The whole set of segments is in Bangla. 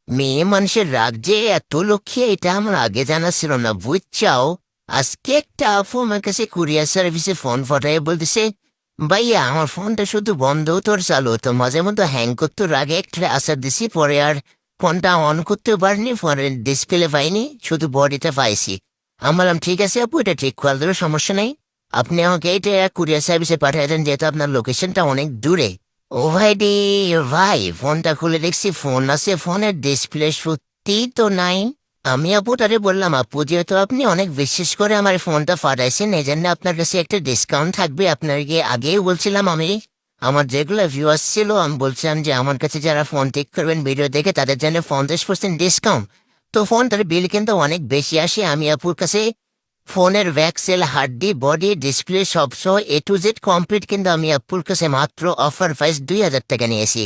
মেয়ে মানুষের রাগ যে এত লক্ষ্মী এটা আমার আগে জানা ছিল না, বুঝছাও। আজকে একটা আপু আমার কাছে কুরিয়ার সার্ভিসে ফোন ফটাই বলতেছে, ভাইয়া আমার ফোনটা শুধু বন্ধ হতো আর চালু হতো, মাঝে মধ্যে হ্যাং করতো, রাগে একটা আসার দিছি, পরে আর ফোনটা অন করতেও পারিনি, ফোনের ডিসপ্লে পাইনি, শুধু বডিটা পাইছি। আমি বললাম ঠিক আছে আপু, এটা ঠিক করে দেবো, সমস্যা নেই। আপনি আমাকে এটা কুরিয়ার সার্ভিসে পাঠিয়ে দেন, যেহেতু আপনার লোকেশনটা অনেক দূরে। ও ভাই রে, ভাই ফোনটা খুলে দেখছি ফোন আছে, ফোনের ডিসপ্লে সত্যি তো নাই। আমি আপুটারে বললাম, আপু যেহেতু আপনি অনেক বিশেষ করে আমার ফোনটা ফাটাইছেন, এই জন্য আপনার কাছে একটা ডিসকাউন্ট থাকবে। আপনাকে আগেই বলছিলাম, আমি আমার যেগুলো ভিউয়ার্স ছিল আমি বলছিলাম যে আমার কাছে যারা ফোন ঠিক করবেন ভিডিও দেখে তাদের জন্য 50% ডিসকাউন্ট। তো ফোনটার বিল কিন্তু অনেক বেশি আসে। আমি আপুর কাছে ফোনের ভ্যাক্সেল, হার্ডি, বডি, ডিসপ্লে সবসহ A to Z কমপ্লিট কিন্তু আমি আপুর কাছে মাত্র অফার প্রাইস 2000 টাকা নিয়েছি।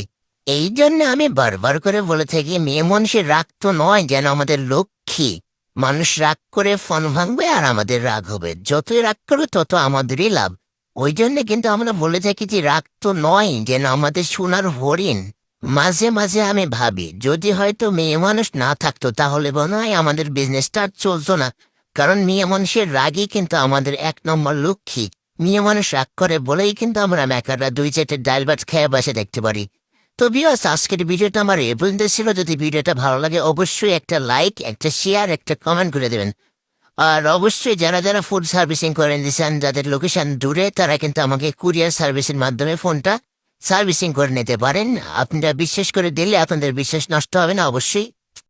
এই জন্য আমি বারবার করে বলে থাকি, মেয়ে মানুষের রাগ তো নয় যেন আমাদের লক্ষ্মী। মানুষ রাগ করে ফোন ভাঙবে আর আমাদের রাগ হবে, যতই রাগ করবে তত আমাদেরই লাভ। ওই জন্য কিন্তু আমরা বলে থাকি যে রাগ তো নয় যেন আমাদের সোনার হরিণ। মাঝে মাঝে আমি ভাবি যদি হয়তো মেয়ে মানুষ না থাকতো তাহলে মনে হয় আমাদের বিজনেসটা আর চলতো না। কারণ মেয়ে মানুষের রাগই কিন্তু আমাদের 1 নম্বর লক্ষ্মী। মেয়ে মানুষ রাগ করে বলেই কিন্তু আমরা মেকাররা 2 চারটে ডাল ভাত খেয়ে বসে দেখতে পারি। তো ভিউয়ার্স, আজকের ভিডিওটা আমার এ পর্যন্ত ছিল। যদি ভিডিওটা ভালো লাগে অবশ্যই একটা লাইক, একটা শেয়ার, একটা কমেন্ট করে দেবেন। আর অবশ্যই যারা যারা ফুড সার্ভিসিং করেন দিচ্ছেন, যাদের লোকেশন দূরে, তারা কিন্তু আমাকে কুরিয়ার সার্ভিসের মাধ্যমে ফোনটা সার্ভিসিং করে নিতে পারেন। আপনারা বিশ্বাস করে দিলে আপনাদের বিশ্বাস নষ্ট হবে না অবশ্যই।